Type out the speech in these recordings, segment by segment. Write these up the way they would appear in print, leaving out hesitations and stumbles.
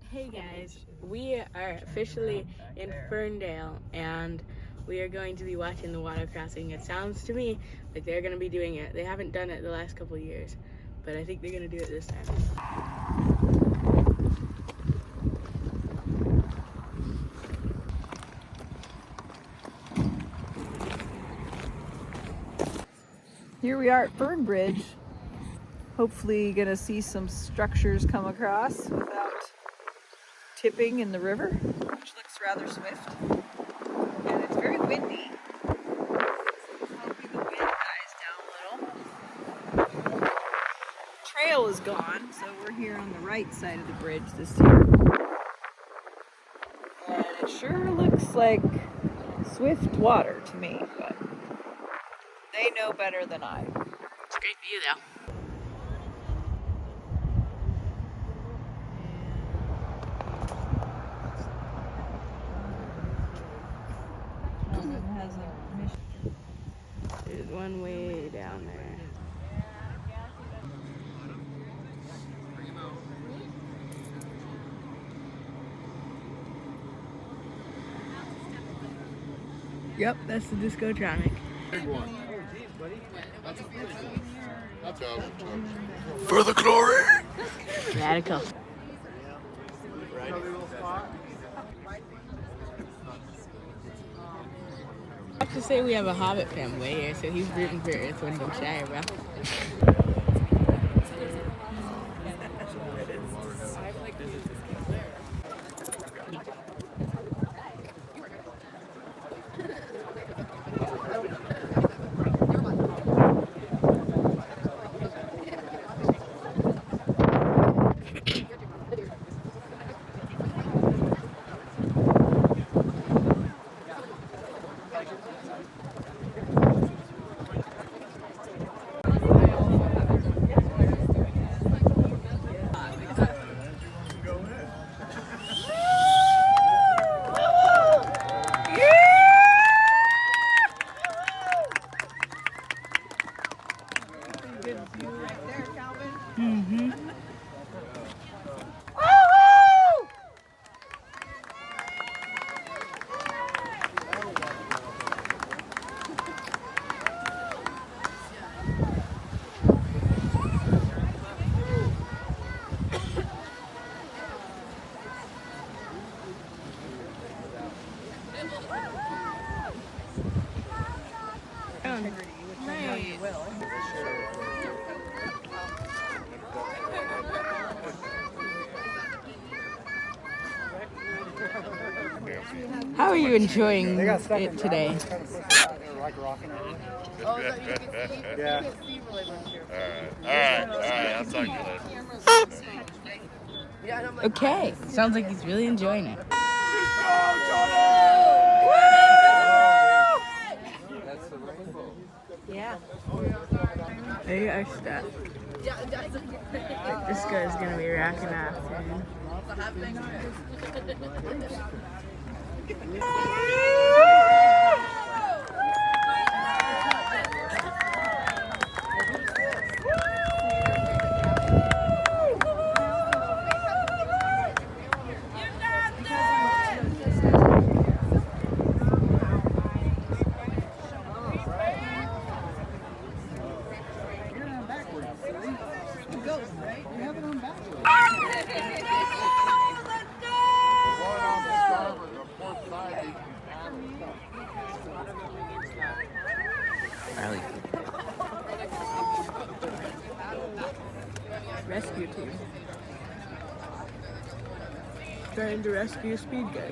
Hey guys, we are officially in Ferndale and we are going to be watching the water crossing. It sounds to me like they're going to be doing it. They haven't done it the last couple of years, but I think they're going to do it this time. Here we are at Fernbridge. Hopefully gonna see some structures come across without tipping in the river, which looks rather swift. And it's very windy. Hoping the wind dies down a little. Trail is gone, so we're here on the right side of the bridge this year. And it sure looks like swift water to me, but they know better than I. It's a great view though. There's one way down there. Yep, that's the Discotronic. Big one. For the glory! Radical. I have to say we have a Hobbit family here, so he's rooting for Earth, Wind & Fire, bro. How are you enjoying it today? Yeah. Alright, I'll talk to you later. Okay, sounds like he's really enjoying it. Yeah. They are stuck. This guy's gonna be racking off soon. Rescue team. Trying to rescue a speed guy.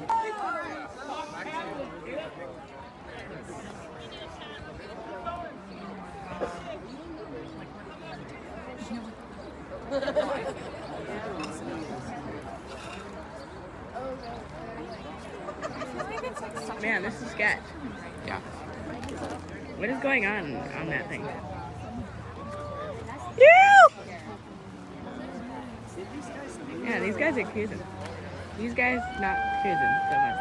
Man, this is sketch. Yeah. What is going on that thing? Yeah, these guys are cruising. These guys not cruising so much.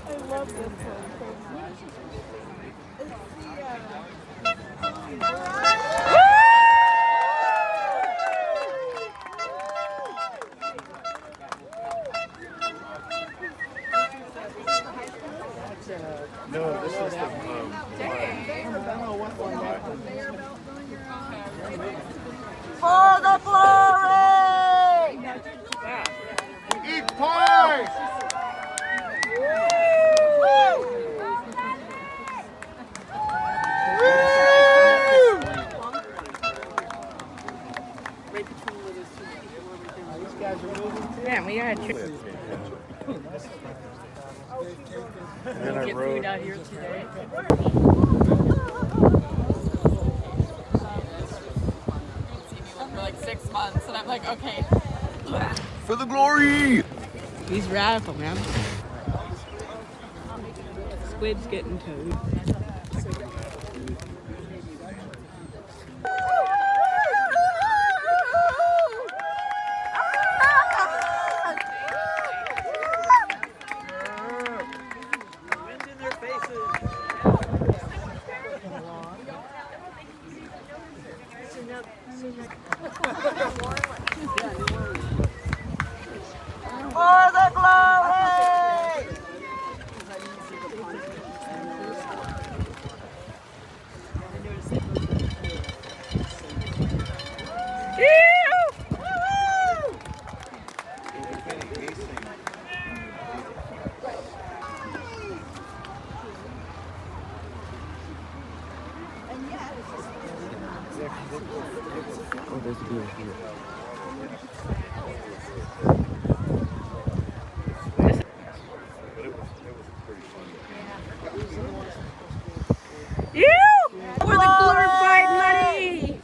I love this one. No, this is the. For the glory! Eat pie! Man, we got to And I get wrote. food out here today. For like 6 months, and I'm like, okay. For the glory! He's radical, man. Squid's getting towed. For the glory! You! For the glorified money!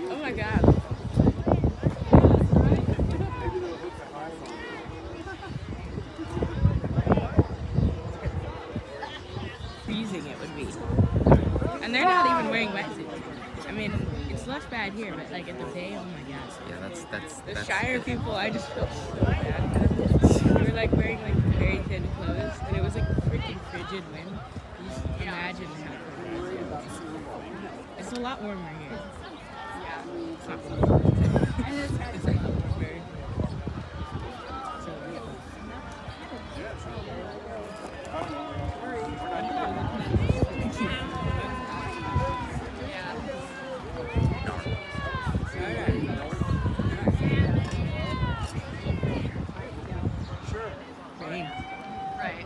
Oh my god. Freezing it would be. And they're not even wearing wetsuits. I mean, it's less bad here, but like at the bay, oh my god. Yeah, The Shire people, I just felt so bad. They were like wearing like very thin clothes, and it was like freaking frigid wind. You just imagine how cold it was. It's a lot warmer here. Yeah. It's not cold. It's like very. So, Brain. Right.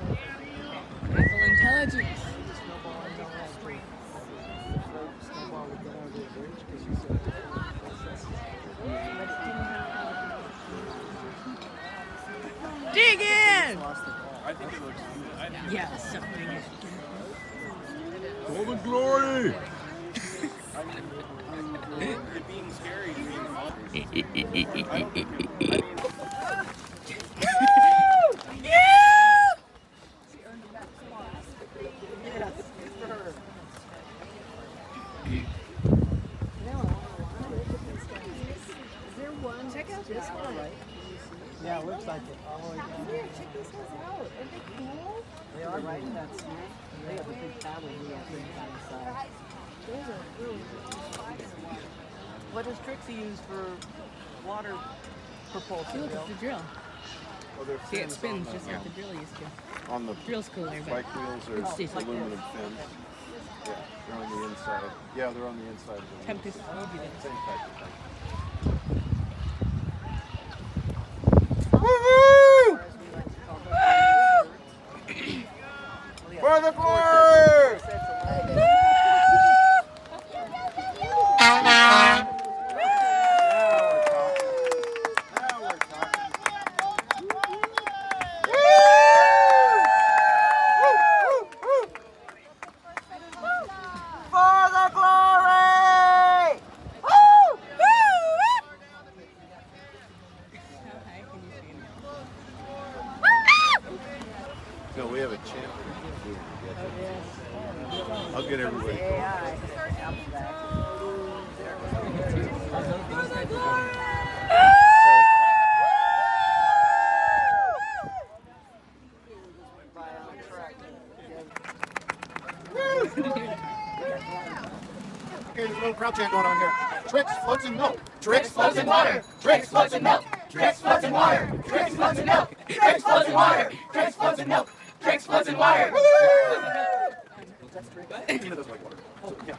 Apple intelligence. Dig in! Yeah, something. For the glory! Check out this one. Yeah, it looks like it all the way down. Here, check these guys out. Aren't they cool? They are right in that snare. They have a big paddle we have things on the side. Those are really What does Trixie use for water propulsion? Look, Bill? it's the drill. Oh, they're See, it fins spins on just the, like the drill used to. on the Drill's cooler, but bike wheels or it's just like aluminum fins. Yeah, they're on the inside. Yeah, they're on the inside. Of the Tempest wheels. told you that. Same type of thing. For the glory! For the glory! Woo! Woo! trail chant going on here. Tricks, floats, and milk. Tricks, floats, and water. Tricks, floats, and milk. Tricks, floats, and water. Tricks, floats, and milk. Tricks, floats, and water. Tricks, floats, and milk. Tricks, floats, and water. Tina doesn't like water. So, yeah.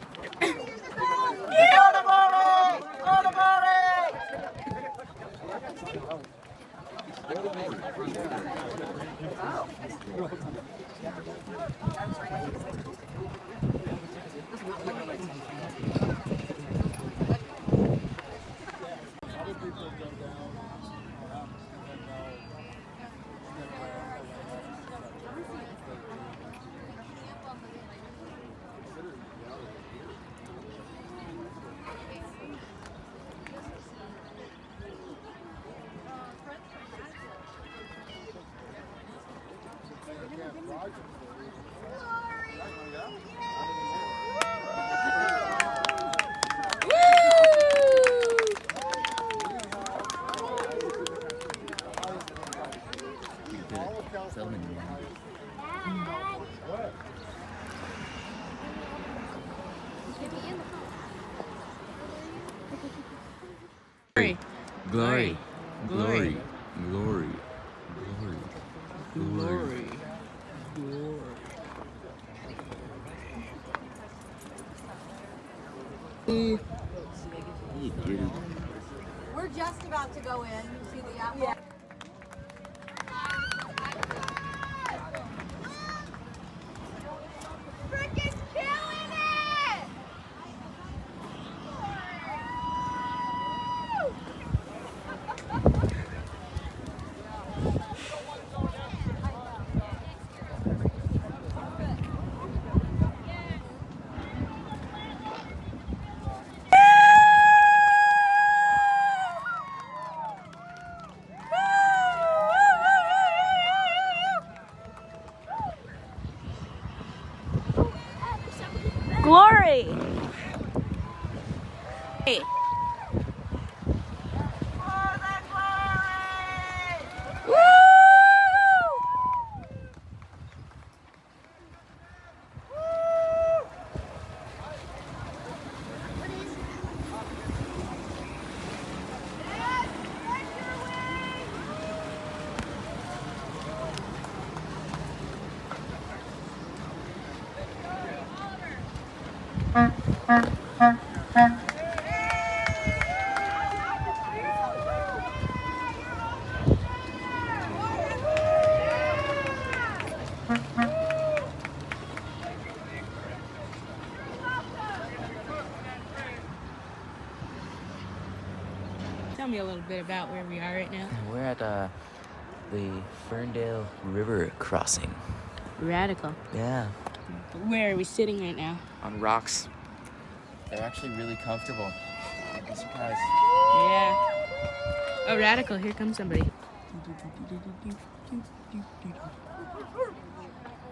Glory. Glory. Glory. Glory. We're just about to go in. You see the apple? Yeah. Freaking killing it! Glory. Hey. Tell me a little bit about where we are right now. We're at the Ferndale River crossing. Radical. Yeah, Where are we sitting right now? on rocks. They're actually really comfortable. You'd be surprised. Yeah. Oh, Radical, here comes somebody.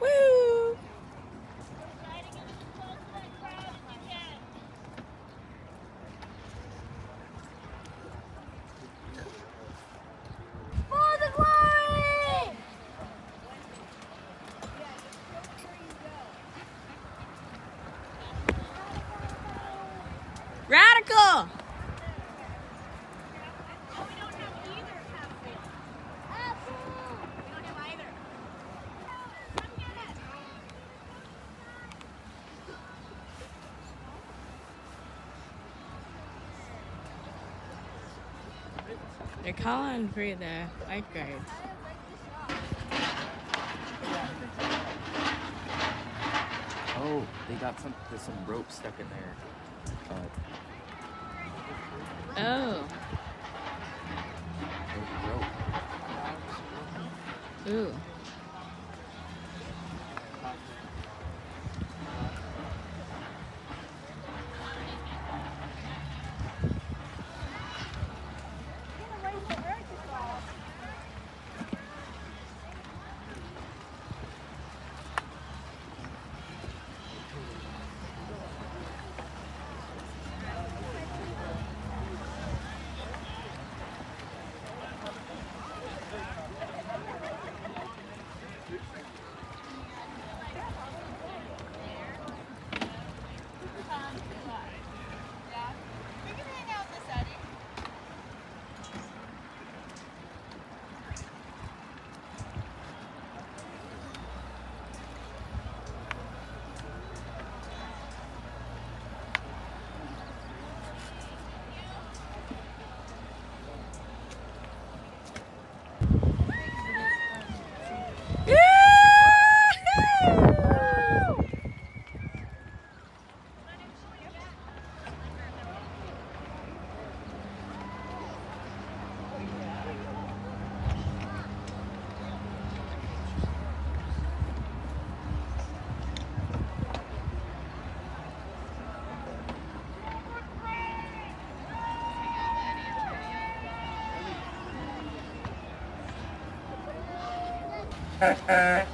Woo! For the glory! Radical! They're calling for the lifeguards. Oh, they got there's some rope stuck in there. Oh. Rope. Ooh. That's true.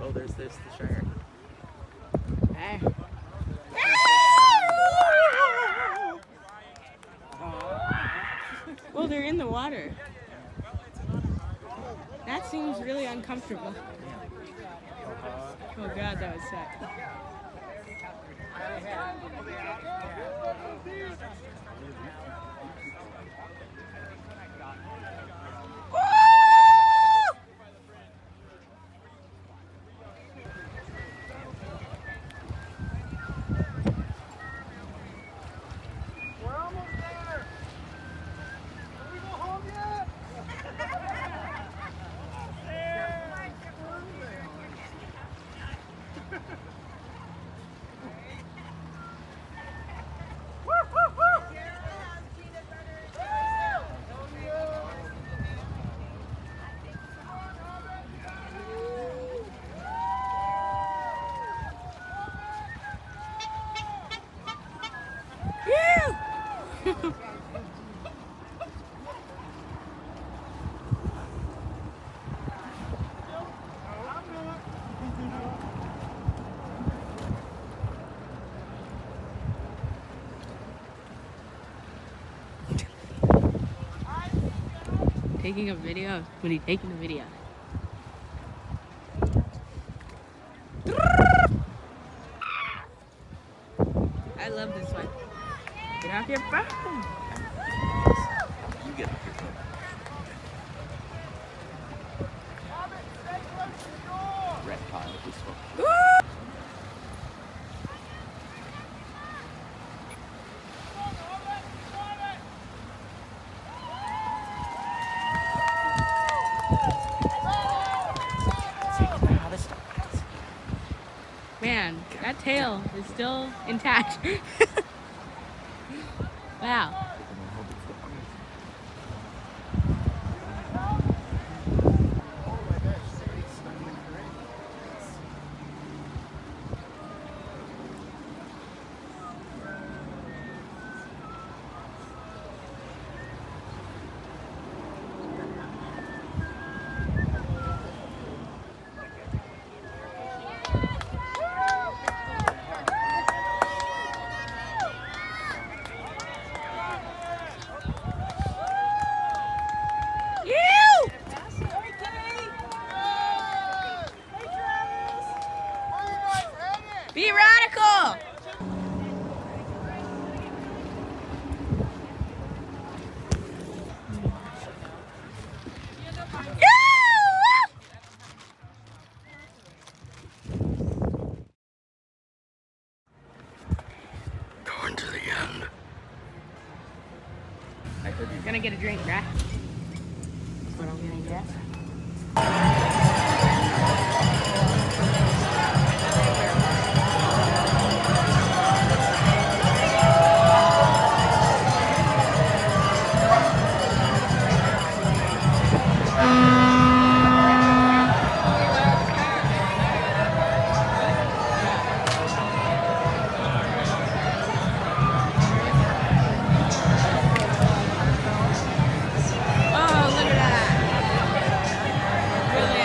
Oh, there's the shark. Hey. Well, they're in the water. That seems really uncomfortable. Oh God, that was sad. Taking a video? What are you taking a video? I love this one. Get off your phone. You get off your phone. Reptile this one. Man, that tail is still intact. Wow. Be radical! Going to the end. I could be Gonna get a drink, right? That's what I'm gonna get. Oh, look at that. Really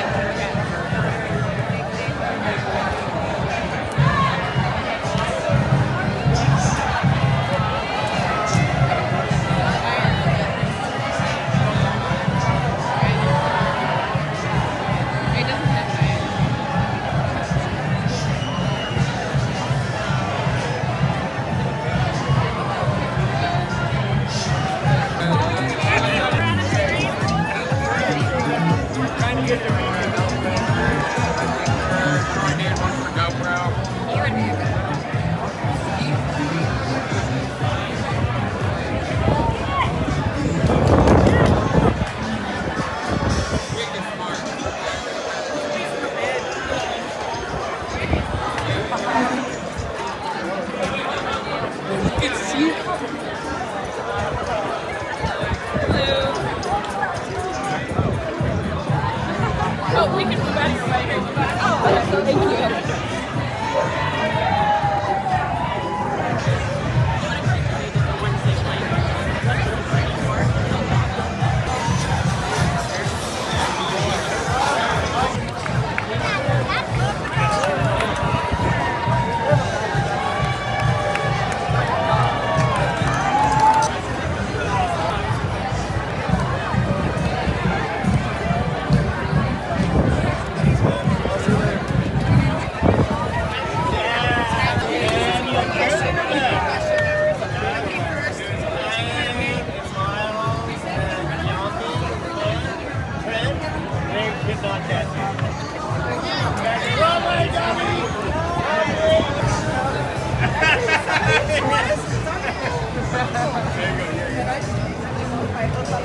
Level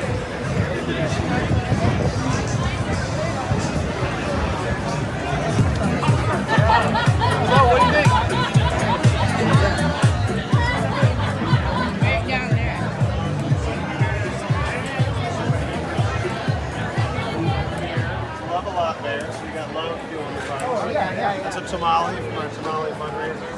up there, so you got low fuel in the front. Oh, yeah. That's a tamale from our tamale fundraiser.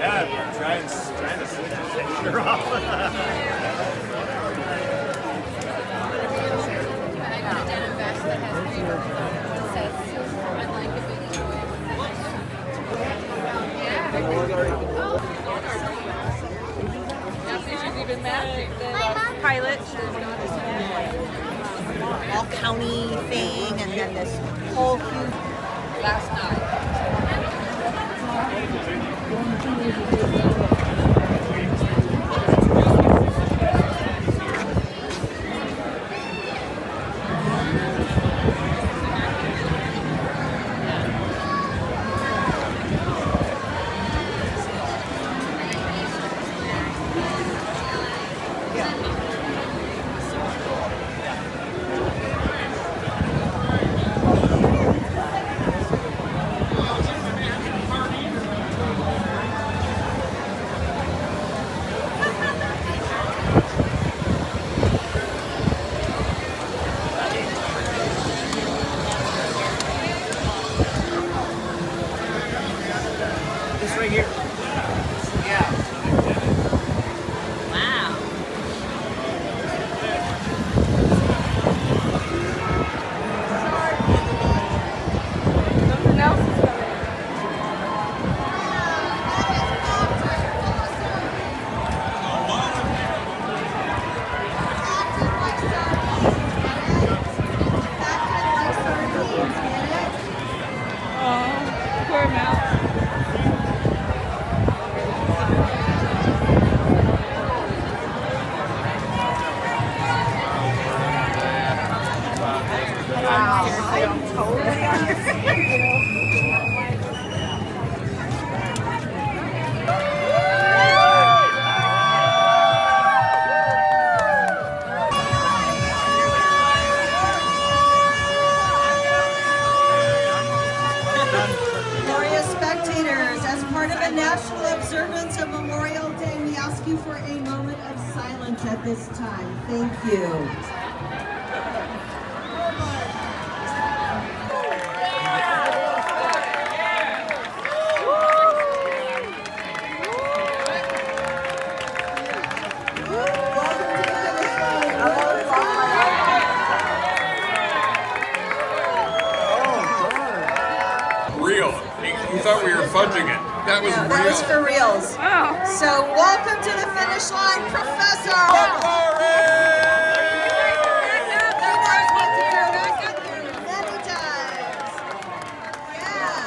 Yeah, trying to shake her off. Pilot. All county thing, and then this whole huge last night. This right here. Yeah. Wow. Something else is coming. Oh, poor mouse. Glorious spectators, as part of the national observance of Memorial Day, we ask you for a moment of silence at this time. Thank you. Real. You thought we were fudging it. That was Yeah, real. that was for reals. Wow. So welcome to the finish line, Professor. Many times. Yeah.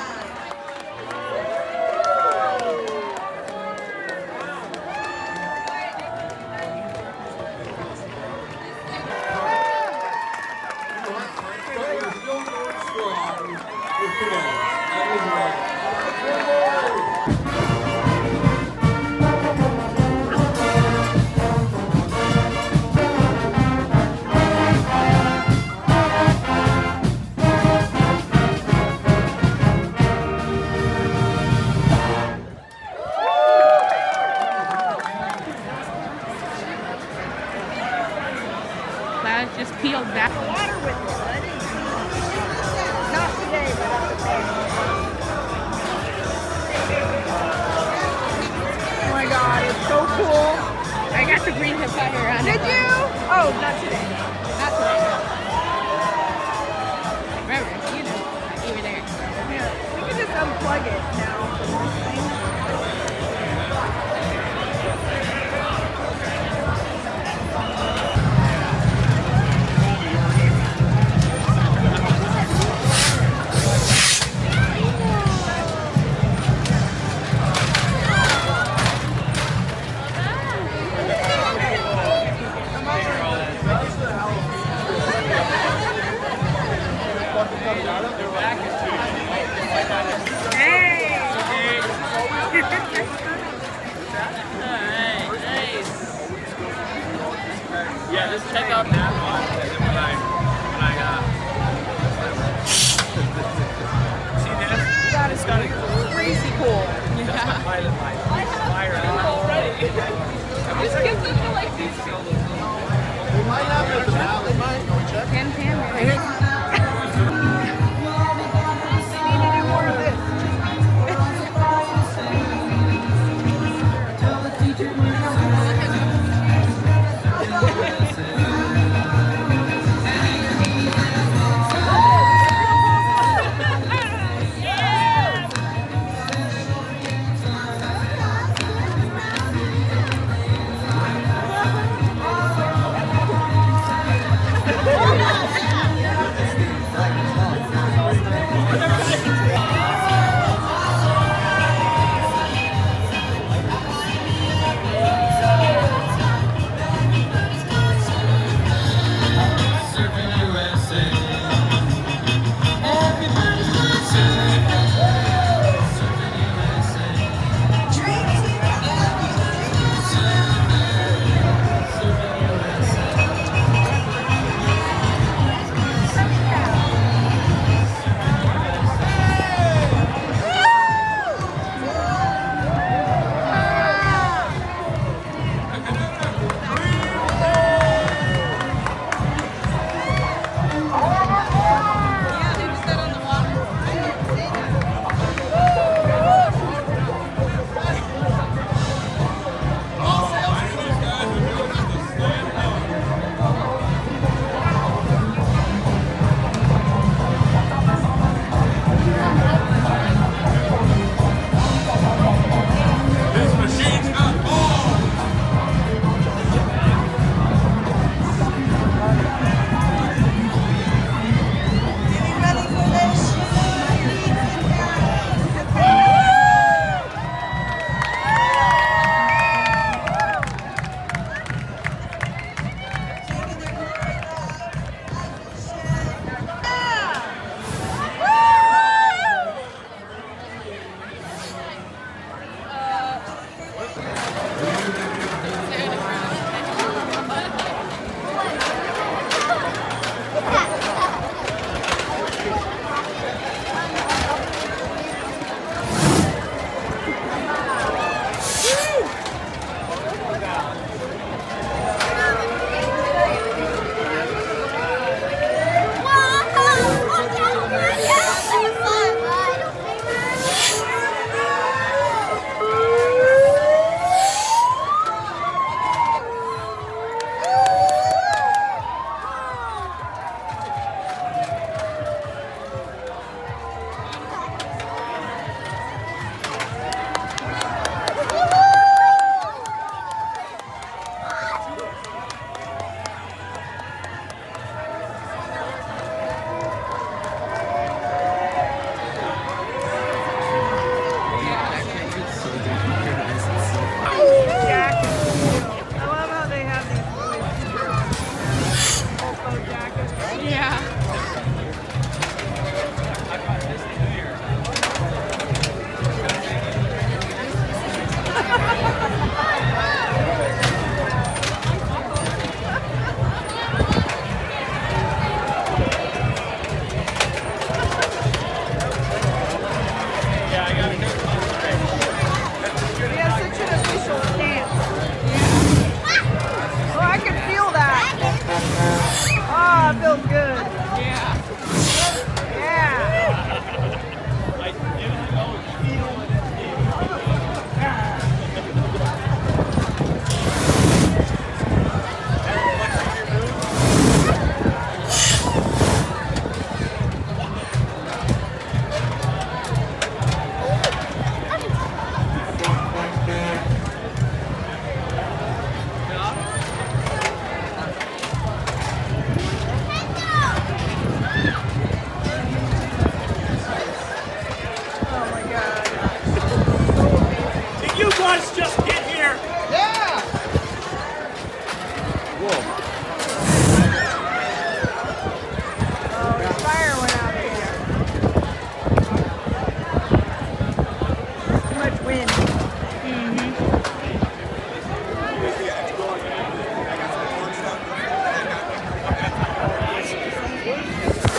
Cloud just peeled back. Not today, but Yeah, just check out that one. And then when I see this? That is crazy cool. Yeah. Pilot light. Fire already. Just give them like these. We might have it at the valley. Can we check?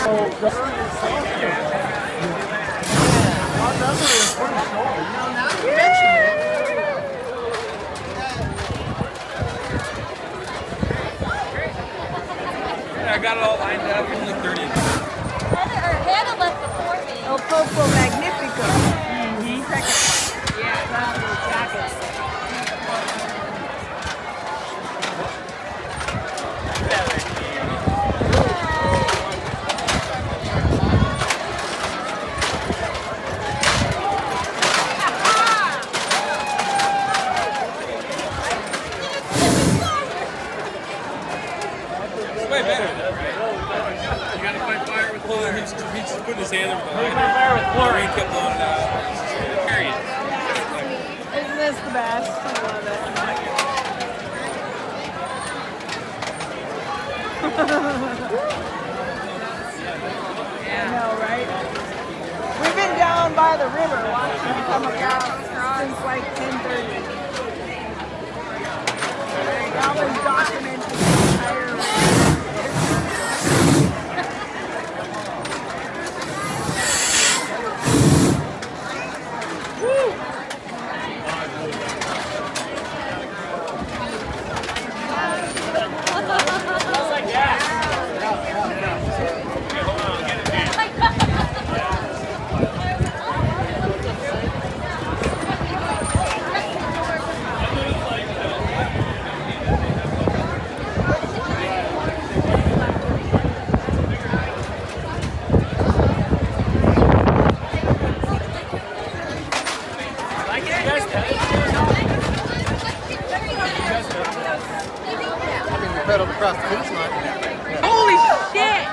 I got it all lined up in the 30. Hannah left before me. El Popo Magnifico. It's way better. You gotta fight fire with Well, he's just putting his hand over the line. Fire with Florida. Rain kept blowing it out. Period. Isn't this the best? I love it. I know, right? We've been down by the river watching it come across since like 10:30. Y'all been documenting the entire Pedal across the finish line. Holy shit!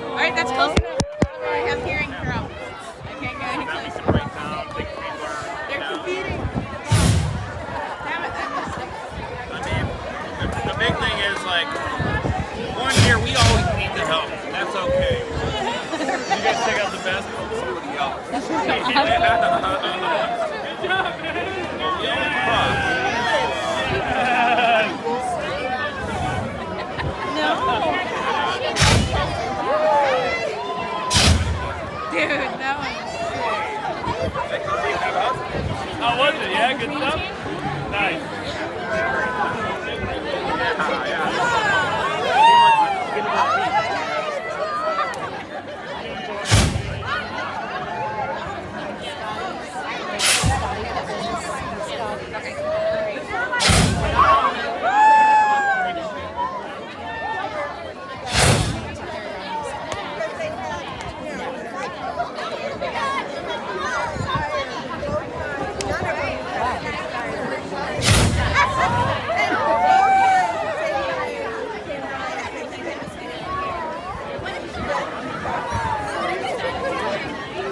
Alright, that's close enough. I have hearing problems. I can't go any closer. They're competing. Damn it, I missed it. I mean, the big thing is like, one year we always need the help. That's okay. You guys check out the basketball. Somebody else. Dude, that was How was it? Yeah, good stuff? Nice.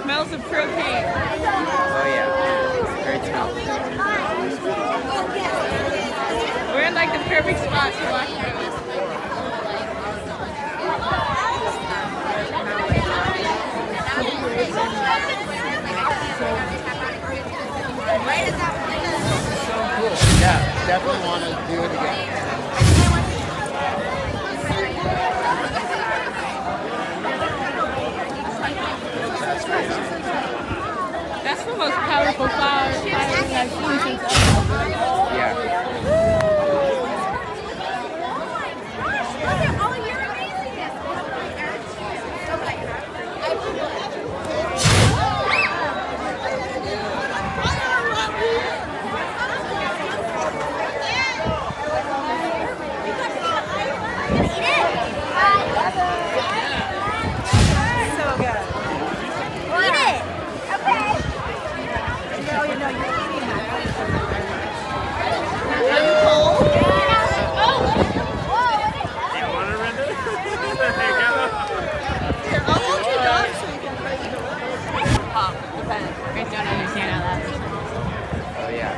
smells of propane. Oh yeah, great smell. We're in like the perfect spot to watch this. Yeah, definitely want to do it again. That's the most powerful flower I've seen since Yeah. I don't understand how that works. Oh yeah.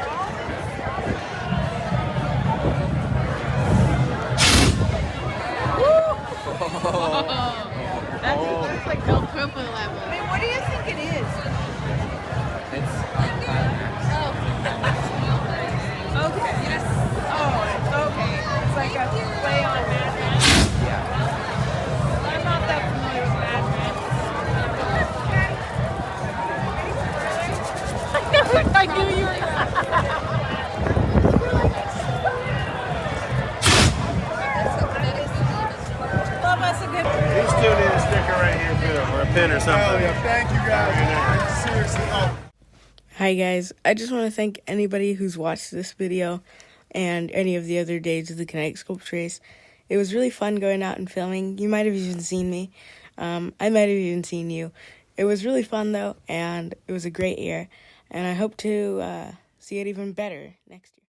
That's like El Popo level. I mean, what do you think it is? It's Okay. Yes. Oh, okay. It's like a play on Mad Max. yeah. I'm not that familiar with Mad pin or something. Oh yeah, thank you guys. Seriously. Oh. Hi guys, I just want to thank anybody who's watched this video and any of the other days of the Kinetic Sculpture Race. It was really fun going out and filming. You might have even seen me. I might have even seen you. It was really fun though, and it was a great year. And I hope to see it even better next year.